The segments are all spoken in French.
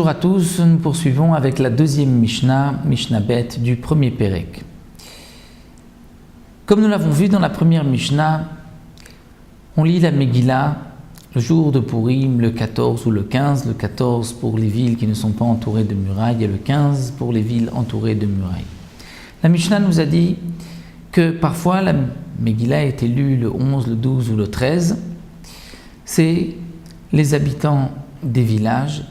Bonjour à tous, nous poursuivons avec la deuxième Mishnah, Mishnah Bet du premier Pérec. Comme nous l'avons vu dans la première Mishnah, on lit la Megillah le jour de Purim, le 14 ou le 15, le 14 pour les villes qui ne sont pas entourées de murailles et le 15 pour les villes entourées de murailles. La Mishnah nous a dit que parfois la Megillah était lue le 11, le 12 ou le 13. C'est les habitants des villages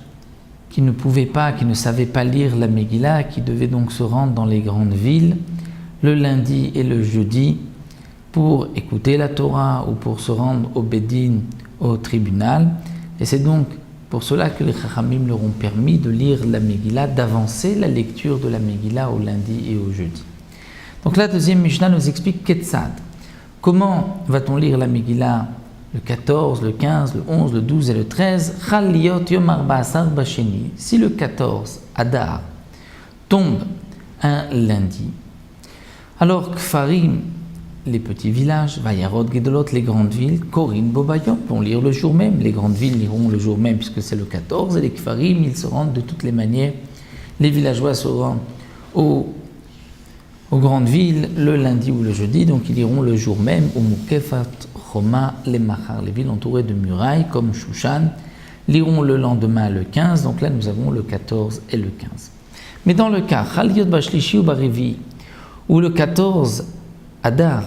qui ne pouvaient pas, qui ne savaient pas lire la Megillah, qui devaient donc se rendre dans les grandes villes le lundi et le jeudi pour écouter la Torah ou pour se rendre au Bédin, au tribunal. Et c'est donc pour cela que les Chachamim leur ont permis de lire la Megillah, d'avancer la lecture de la Megillah au lundi et au jeudi. Donc la deuxième Mishnah nous explique Ketzad. Comment va-t-on lire la Megillah le 14, le 15, le 11, le 12 et le 13, si le 14, Adar, tombe un lundi, alors Kfarim, les petits villages, Vayarot, Gedolot, les grandes villes, Korin, Bobayom, vont lire le jour même. Les grandes villes liront le jour même puisque c'est le 14, et les Kfarim, ils se rendent de toutes les manières. Les villageois se rendent aux grandes villes le lundi ou le jeudi, donc ils iront le jour même au Mukefat Choma, les Machar, les villes entourées de murailles comme Shushan, liront le lendemain le 15, donc là nous avons le 14 et le 15. Mais dans le cas Chaliot Bashlishi ou Barevi, où le 14 Adar,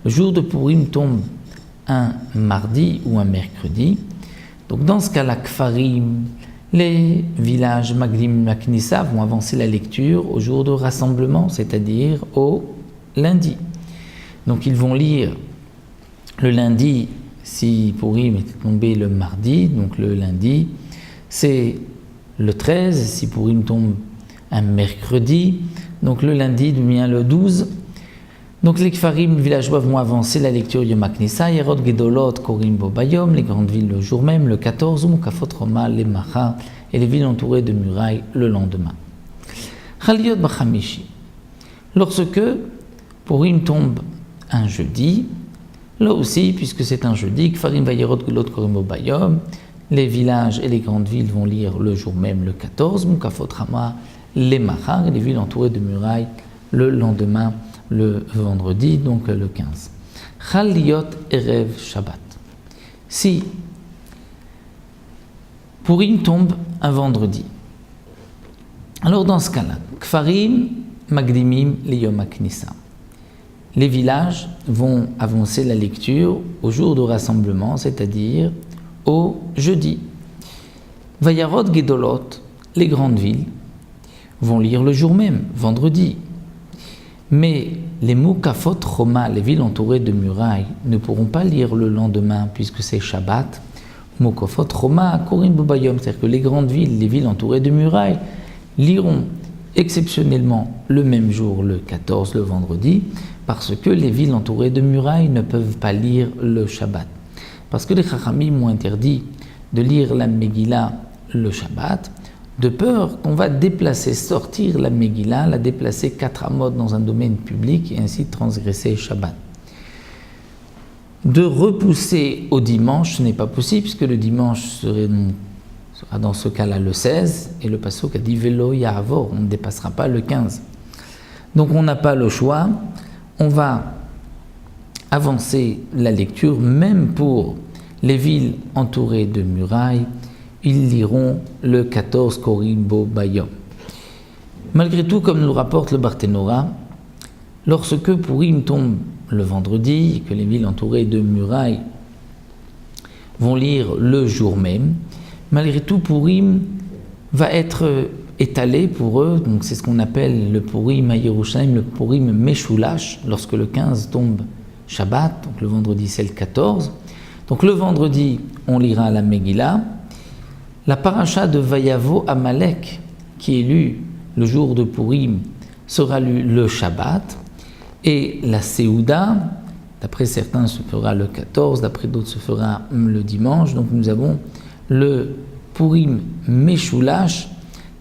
le jour de Purim, tombe un mardi ou un mercredi, donc dans ce cas-là, Kfarim, les villages Magdim Maknissa vont avancer la lecture au jour de rassemblement, c'est-à-dire au lundi. Donc ils vont lire le lundi, si Purim était tombé le mardi, donc le lundi, c'est le 13, si Purim tombe un mercredi, donc le lundi devient le 12. Donc les Kfarim, les villageois, vont avancer la lecture Yom HaKnissa, Yerot Gedolot, Korim Bobayom, les grandes villes le jour même, le 14, Mukafot Roma, les Machar, et les villes entourées de murailles le lendemain. Chaliot Bachamishi, lorsque Purim tombe un jeudi, là aussi, puisque c'est un jeudi, Kfarim Vayerot Gedolot, Korim Bobayom, les villages et les grandes villes vont lire le jour même, le 14, Mukafot Roma, les Machar, et les villes entourées de murailles le lendemain, le vendredi, donc le 15. Chaliot Erev Shabbat. Si Purim tombe un vendredi, alors dans ce cas-là, Kfarim Magdimim le Yom HaKnissa. Les villages vont avancer la lecture au jour de rassemblement, c'est-à-dire au jeudi. Vayarot Gedolot, les grandes villes, vont lire le jour même, vendredi. Mais les Mukafot Choma, les villes entourées de murailles, ne pourront pas lire le lendemain puisque c'est Shabbat. Mukafot Choma, Korin Bobayom, c'est-à-dire que les grandes villes, les villes entourées de murailles, liront exceptionnellement le même jour, le 14, le vendredi, parce que les villes entourées de murailles ne peuvent pas lire le Shabbat. Parce que les Chachamim ont interdit de lire la Megillah le Shabbat, de peur qu'on va déplacer, sortir la Megillah, la déplacer 4 amot dans un domaine public et ainsi transgresser Shabbat. De repousser au dimanche, ce n'est pas possible puisque le dimanche sera dans ce cas-là le 16 et le pasuk a dit Velo Ya'avor, on ne dépassera pas le 15. Donc on n'a pas le choix, on va avancer la lecture même pour les villes entourées de murailles. Ils liront le 14 Korim Bobayom. Malgré tout, comme nous rapporte le Barthénora, lorsque Purim tombe le vendredi et que les villes entourées de murailles vont lire le jour même, malgré tout, Purim va être étalé pour eux, donc c'est ce qu'on appelle le Purim à Yerushalayim, le Purim Meshulash, lorsque le 15 tombe Shabbat, donc le vendredi c'est le 14. Donc le vendredi, on lira la Megillah. La paracha de Vayavo Amalek, qui est lue le jour de Purim, sera lue le Shabbat, et la Seouda, d'après certains se fera le 14, d'après d'autres se fera le dimanche. Donc nous avons le Purim Meshulash,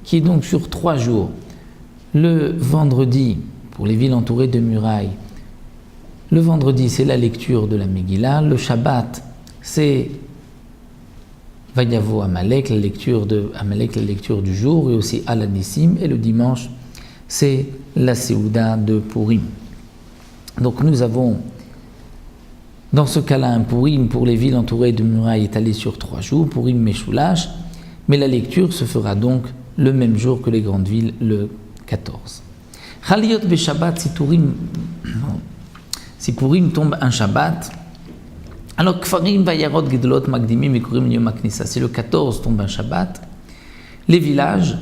qui est donc sur 3 jours. Le vendredi, pour les villes entourées de murailles, le vendredi c'est la lecture de la Megillah, le Shabbat c'est Vayavo Amalek, la lecture de Amalek, la lecture du jour, et aussi Alanissim, et le dimanche, c'est la Séouda de Purim. Donc nous avons, dans ce cas-là, un Purim pour les villes entourées de murailles étalées sur 3 jours, Purim Meshoulash, mais la lecture se fera donc le même jour que les grandes villes, le 14. Chaliot Beshabbat, si Purim tombe un Shabbat, alors Kfarim Vayarot Gedolot Magdimim et Kurim Yom HaKnissa, si le 14 tombe un Shabbat, les villages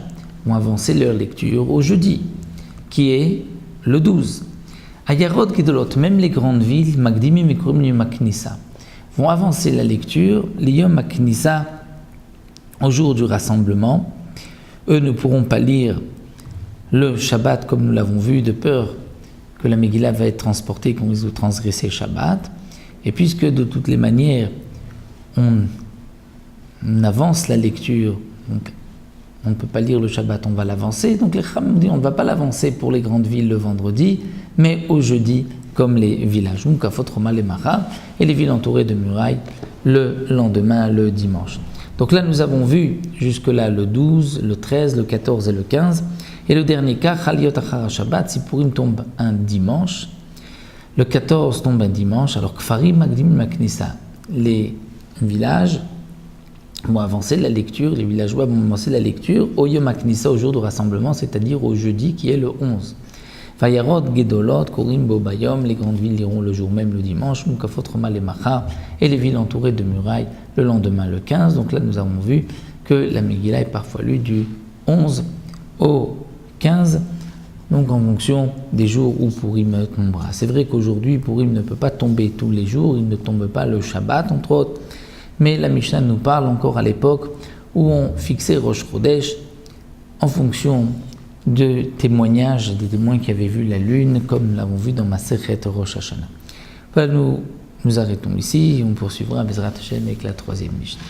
vont avancer leur lecture au jeudi, qui est le 12. Ayarot Gedolot, même les grandes villes, Magdimim et Kurim Yom HaKnissa, vont avancer la lecture, les Yom HaKnissa, au jour du rassemblement. Eux ne pourront pas lire le Shabbat comme nous l'avons vu, de peur que la Megillah va être transportée, qu'on risque de transgresser Shabbat. Et puisque de toutes les manières, on avance la lecture, donc on ne peut pas lire le Shabbat, on va l'avancer. Donc les Chachamim disent on ne va pas l'avancer pour les grandes villes le vendredi, mais au jeudi, comme les villages. Et les villes entourées de murailles le lendemain, le dimanche. Donc là, nous avons vu jusque-là le 12, le 13, le 14 et le 15. Et le dernier cas, Chaliot Achar Shabbat, si Purim tombe un dimanche, le 14 tombe un dimanche, alors Kfarim Magdim Maknissa, les villages vont avancer la lecture, les villageois vont avancer la lecture au Yom HaKnissa, au jour du rassemblement, c'est-à-dire au jeudi qui est le 11. Vayarot Gedolot, Korim Bobayom, les grandes villes liront le jour même, le dimanche, Mukafot Romal et Machar, et les villes entourées de murailles le lendemain, le 15. Donc là, nous avons vu que la Megillah est parfois lue du 11 au 15, donc en fonction des jours où Purim tombera. C'est vrai qu'aujourd'hui, Purim ne peut pas tomber tous les jours, il ne tombe pas le Shabbat, entre autres, mais la Mishnah nous parle encore à l'époque où on fixait Rosh Chodesh en fonction de témoignages, des témoins qui avaient vu la lune, comme nous l'avons vu dans Masechet Rosh Hashanah. Voilà, nous arrêtons ici et on poursuivra Bezrat Hashem avec la 3e Mishnah.